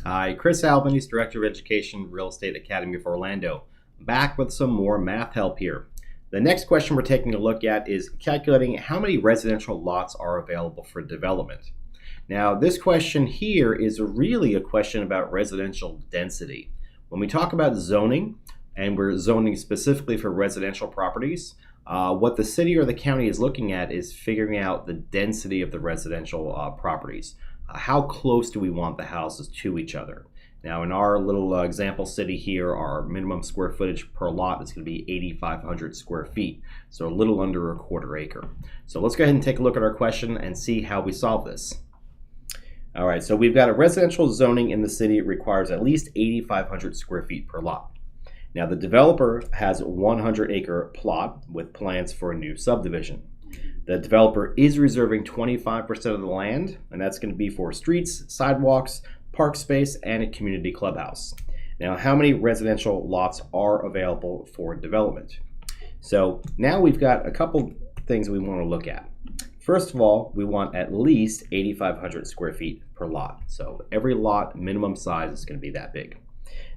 Hi, Chris Albanese, Director of Education, Real Estate Academy of Orlando. Back with some more math help here. The next question we're taking a look at is calculating how many residential lots are available for development. Now, this question here is really a question about residential density. When we talk about zoning, and we're zoning specifically for residential properties, what the city or the county is looking at is figuring out the density of the residential properties. How close do we want the houses to each other? Now, in our little example city here, our minimum square footage per lot is going to be 8,500 square feet, so a little under a quarter acre. So let's go ahead and take a look at our question and see how we solve this. All right, so we've got a residential zoning in the city. It requires at least 8,500 square feet per lot. Now, the developer has a 100-acre plot with plans for a new subdivision. The developer is reserving 25% of the land, and that's going to be for streets, sidewalks, park space, and a community clubhouse. Now, how many residential lots are available for development? So now we've got a couple things we want to look at. First of all, we want at least 8,500 square feet per lot. So every lot minimum size is going to be that big.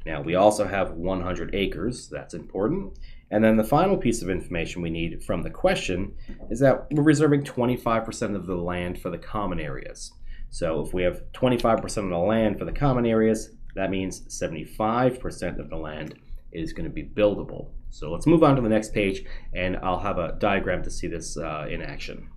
Now, we also have 100 acres. That's important. And then the final piece of information we need from the question is that we're reserving 25% of the land for the common areas. So if we have 25% of the land for the common areas, that means 75% of the land is going to be buildable. So let's move on to the next page, and I'll have a diagram to see this in action.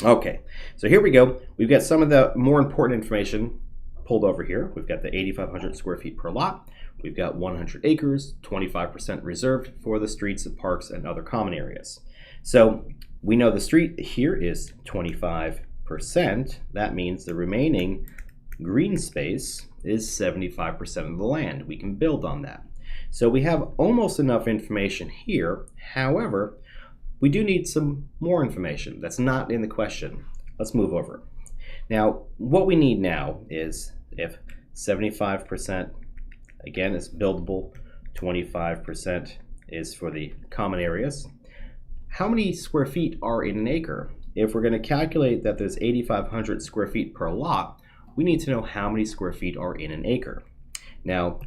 Okay, so here we go. We've got some of the more important information pulled over here. We've got the 8,500 square feet per lot. We've got 100 acres, 25% reserved for the streets and parks and other common areas. So we know the street here is 25%. That means the remaining green space is 75% of the land. We can build on that. So we have almost enough information here. However, we do need some more information that's not in the question. Let's move over. Now, what we need now is if 75% again is buildable, 25% is for the common areas, how many square feet are in an acre? If we're going to calculate that there's 8,500 square feet per lot, we need to know how many square feet are in an acre. Now,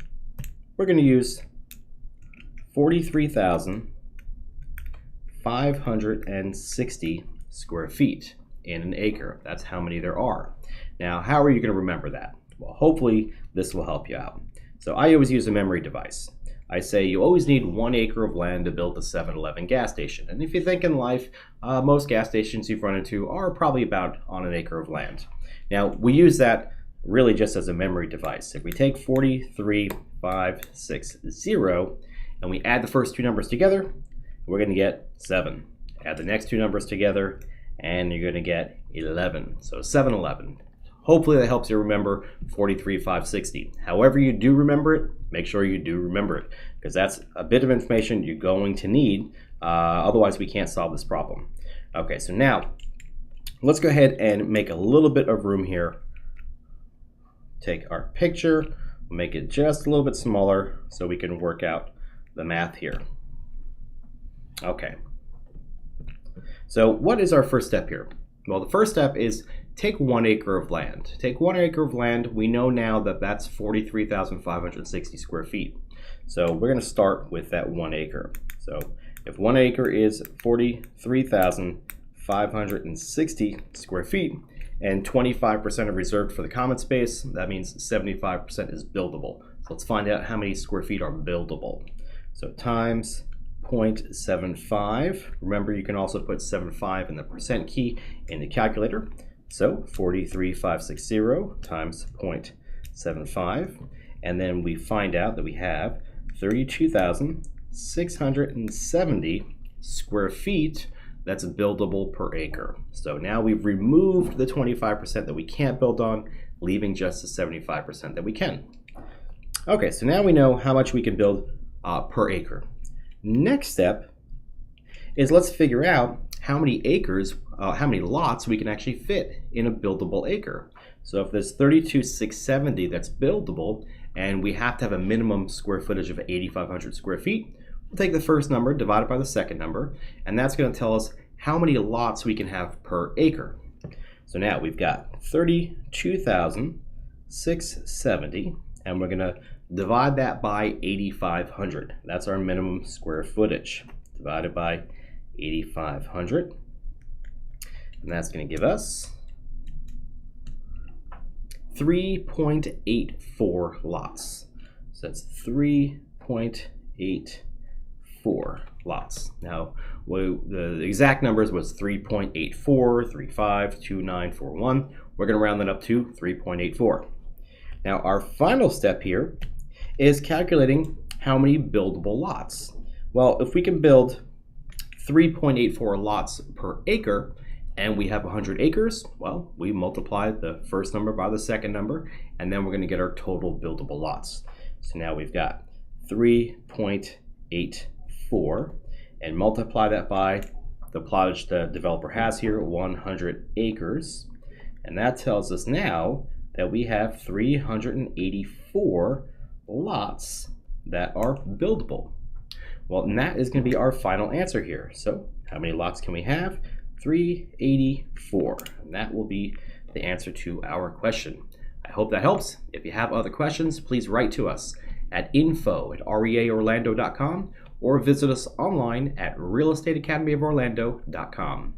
we're going to use 43,560 square feet in an acre. That's how many there are. Now, how are you going to remember that? Well, hopefully this will help you out. So I always use a memory device. I say you always need 1 acre of land to build a 7-Eleven gas station. And if you think in life, most gas stations you've run into are probably about on an acre of land. Now, we use that really just as a memory device. If we take 43,560 and we add the first two numbers together, we're going to get 7. Add the next two numbers together, and you're going to get 11. So 7-Eleven. Hopefully that helps you remember 43,560. However you do remember it, make sure you do remember it, because that's a bit of information you're going to need. Otherwise, we can't solve this problem. Okay, so now let's go ahead and make a little bit of room here. Take our picture, make it just a little bit smaller so we can work out the math here. Okay. So what is our first step here? Well, the first step is take 1 acre of land. Take 1 acre of land. We know now that that's 43,560 square feet. So we're going to start with that 1 acre. So if 1 acre is 43,560 square feet and 25% are reserved for the common space, that means 75% is buildable. So let's find out how many square feet are buildable. So times 0.75. Remember, you can also put 75 in the percent key in the calculator. So 43,560 times 0.75. And then we find out that we have 32,670 square feet that's buildable per acre. So now we've removed the 25% that we can't build on, leaving just the 75% that we can. Okay, so now we know how much we can build per acre. Next step is let's figure out how many acres, how many lots we can actually fit in a buildable acre. So if there's 32,670 that's buildable, and we have to have a minimum square footage of 8,500 square feet, we'll take the first number, divide it by the second number, and that's going to tell us how many lots we can have per acre. So now we've got 32,000 670, and we're going to divide that by 8,500. That's our minimum square footage, divided by 8,500. And that's going to give us 3.84 lots. So that's 3.84 lots. Now, the exact numbers was 3.84, 35, 2941. We're going to round that up to 3.84. Now, our final step here is calculating how many buildable lots. Well, if we can build 3.84 lots per acre, and we have 100 acres, well, we multiply the first number by the second number, and then we're going to get our total buildable lots. So now we've got 3.84, and multiply that by the plottage the developer has here, 100 acres. And that tells us now that we have 384 lots that are buildable. Well, and that is going to be our final answer here. So how many lots can we have? 384, and that will be the answer to our question. I hope that helps. If you have other questions, please write to us at info@reaorlando.com or visit us online at realestateacademyoforlando.com.